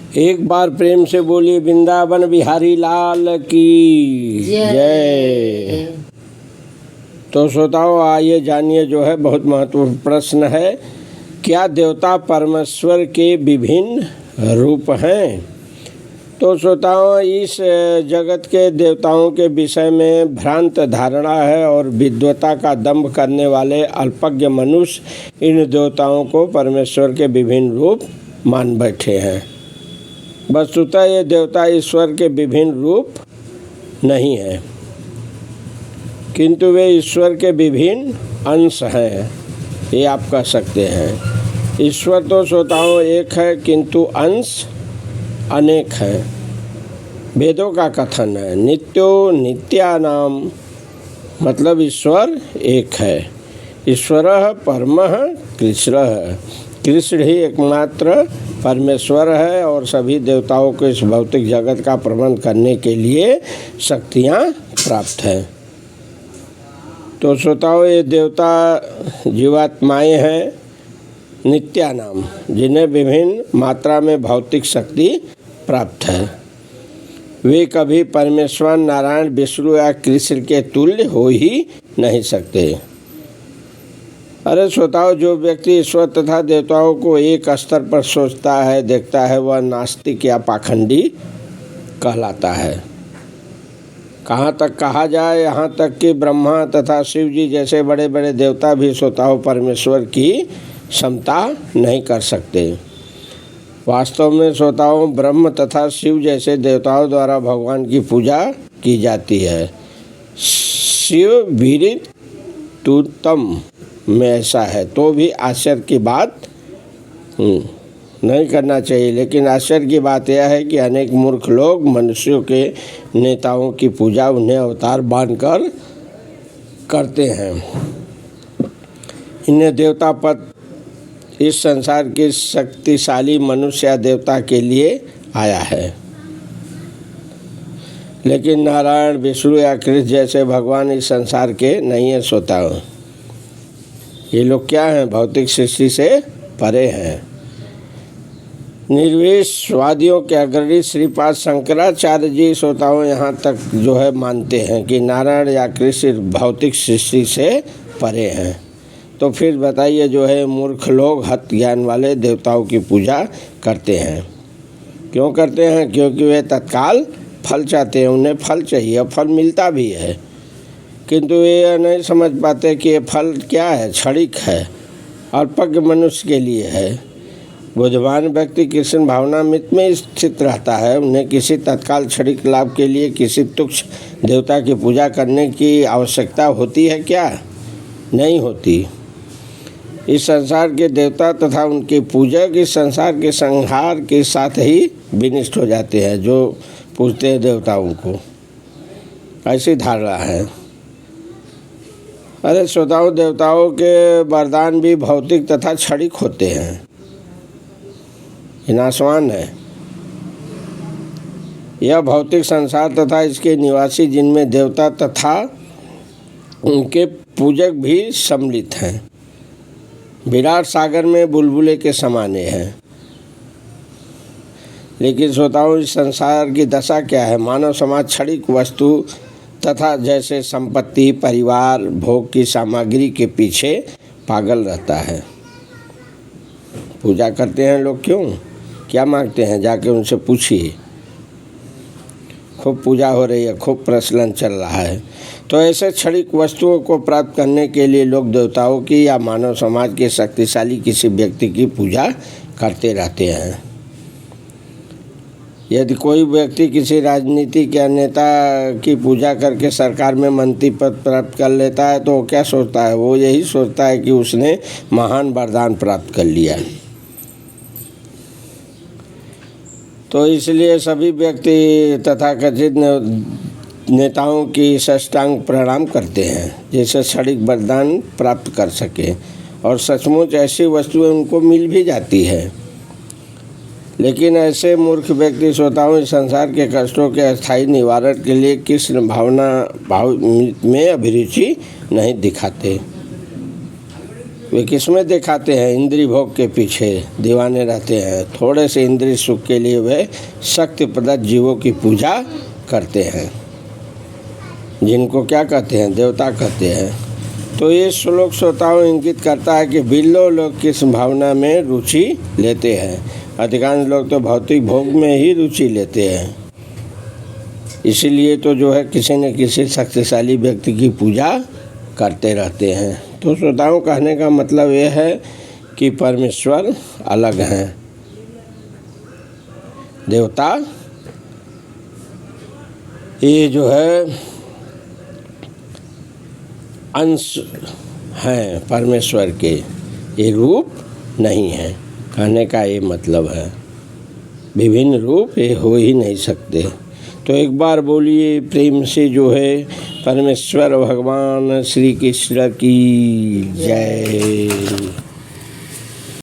एक बार प्रेम से बोलिए वृंदावन बिहारी लाल की जय। तो श्रोताओं, आइए जानिए जो है बहुत महत्वपूर्ण प्रश्न है, क्या देवता परमेश्वर के विभिन्न रूप हैं? तो श्रोताओं, इस जगत के देवताओं के विषय में भ्रांत धारणा है और विद्वता का दंभ करने वाले अल्पज्ञ मनुष्य इन देवताओं को परमेश्वर के विभिन्न रूप मान बैठे हैं। वस्तुतः ये देवता ईश्वर के विभिन्न रूप नहीं हैं, किंतु वे ईश्वर के विभिन्न अंश हैं, ये आप कह सकते हैं। ईश्वर तो श्रोताओं एक है, किंतु अंश अनेक हैं। वेदों का कथन है, नित्यो नित्यानाम, मतलब ईश्वर एक है। ईश्वरः परमः कृष्णः, कृष्ण ही एकमात्र परमेश्वर है और सभी देवताओं को इस भौतिक जगत का प्रबंध करने के लिए शक्तियाँ प्राप्त हैं। तो श्रोताओं, ये देवता जीवात्माएँ हैं नित्यानाम, जिन्हें विभिन्न मात्रा में भौतिक शक्ति प्राप्त है। वे कभी परमेश्वर नारायण विष्णु या कृष्ण के तुल्य हो ही नहीं सकते। अरे श्रोताओं, जो व्यक्ति ईश्वर तथा देवताओं को एक स्तर पर सोचता है, देखता है, वह नास्तिक या पाखंडी कहलाता है। कहाँ तक कहा जाए, यहाँ तक कि ब्रह्मा तथा शिव जी जैसे बड़े बड़े देवता भी श्रोताओं परमेश्वर की क्षमता नहीं कर सकते। वास्तव में श्रोताओं, ब्रह्म तथा शिव जैसे देवताओं द्वारा भगवान की पूजा की जाती है। शिव विदित तुतम में ऐसा है, तो भी आश्चर्य की बात नहीं करना चाहिए। लेकिन आश्चर्य की बात यह है कि अनेक मूर्ख लोग मनुष्यों के नेताओं की पूजा उन्हें अवतार मानकर करते हैं। इन्हें देवता पद इस संसार के शक्तिशाली मनुष्य या देवता के लिए आया है, लेकिन नारायण विष्णु या कृष्ण जैसे भगवान इस संसार के नहीं है। श्रोताओं, ये लोग क्या हैं? भौतिक सृष्टि से परे हैं। निर्विशवादियों के अग्रणी श्रीपाद शंकराचार्य जी श्रोताओं यहाँ तक जो है मानते हैं कि नारायण या कृष्ण भौतिक सृष्टि से परे हैं। तो फिर बताइए, जो है मूर्ख लोग हत ज्ञान वाले देवताओं की पूजा करते हैं। क्यों करते हैं? क्योंकि वे तत्काल फल चाहते हैं, उन्हें फल चाहिए, फल मिलता भी है, किंतु ये नहीं समझ पाते कि ये फल क्या है, क्षणिक है, अल्पज्ञ मनुष्य के लिए है। बुद्धिमान व्यक्ति कृष्ण भावनामृत में स्थित रहता है। उन्हें किसी तत्काल क्षणिक लाभ के लिए किसी तुच्छ देवता की पूजा करने की आवश्यकता होती है क्या? नहीं होती। इस संसार के देवता तथा उनके पूजक इस संसार के संहार के साथ ही विनिष्ट हो जाते हैं, जो पूजते हैं देवताओं को। ऐसी धारणा है। अरे श्रोताओं, देवताओं के वरदान भी भौतिक तथा क्षणिक होते हैं, नाशवान है। यह भौतिक संसार तथा इसके निवासी, जिनमें देवता तथा उनके पूजक भी सम्मिलित हैं, विराट सागर में बुलबुले के समाने हैं। लेकिन श्रोताओं, इस संसार की दशा क्या है? मानव समाज क्षणिक वस्तु तथा जैसे संपत्ति, परिवार, भोग की सामग्री के पीछे पागल रहता है। पूजा करते हैं लोग, क्यों? क्या मांगते हैं? जाके उनसे पूछिए। खूब पूजा हो रही है, खूब प्रचलन चल रहा है। तो ऐसे क्षणिक वस्तुओं को प्राप्त करने के लिए लोग देवताओं की या मानव समाज के शक्तिशाली किसी व्यक्ति की पूजा करते रहते हैं। यदि कोई व्यक्ति किसी राजनीतिक या नेता की पूजा करके सरकार में मंत्री पद प्राप्त कर लेता है, तो वो क्या सोचता है? वो यही सोचता है कि उसने महान वरदान प्राप्त कर लिया। तो इसलिए सभी व्यक्ति तथाकथित नेताओं की साष्टांग प्रणाम करते हैं, जिससे क्षणिक वरदान प्राप्त कर सके, और सचमुच ऐसी वस्तुएं उनको मिल भी जाती है। लेकिन ऐसे मूर्ख व्यक्ति श्रोताओं इस संसार के कष्टों के अस्थायी निवारण के लिए कृष्ण भाव में अभिरुचि नहीं दिखाते। वे किसमें दिखाते हैं? इंद्रिय भोग के पीछे दीवाने रहते हैं। थोड़े से इंद्रिय सुख के लिए वे शक्ति प्रदत्त जीवों की पूजा करते हैं, जिनको क्या कहते हैं? देवता कहते हैं। तो ये श्लोक श्रोताओं इंगित करता है कि बिल्लो लोग किस भावना में रुचि लेते हैं। अधिकांश लोग तो भौतिक भोग में ही रुचि लेते हैं, इसीलिए तो जो है किसी न किसी शक्तिशाली व्यक्ति की पूजा करते रहते हैं। तो श्रोताओं कहने का मतलब यह है कि परमेश्वर अलग हैं, देवता ये जो है अंश हैं परमेश्वर के, ये रूप नहीं है। कहने का ये मतलब है, विभिन्न रूप ये हो ही नहीं सकते। तो एक बार बोलिए प्रेम से जो है परमेश्वर भगवान श्री कृष्ण की जय।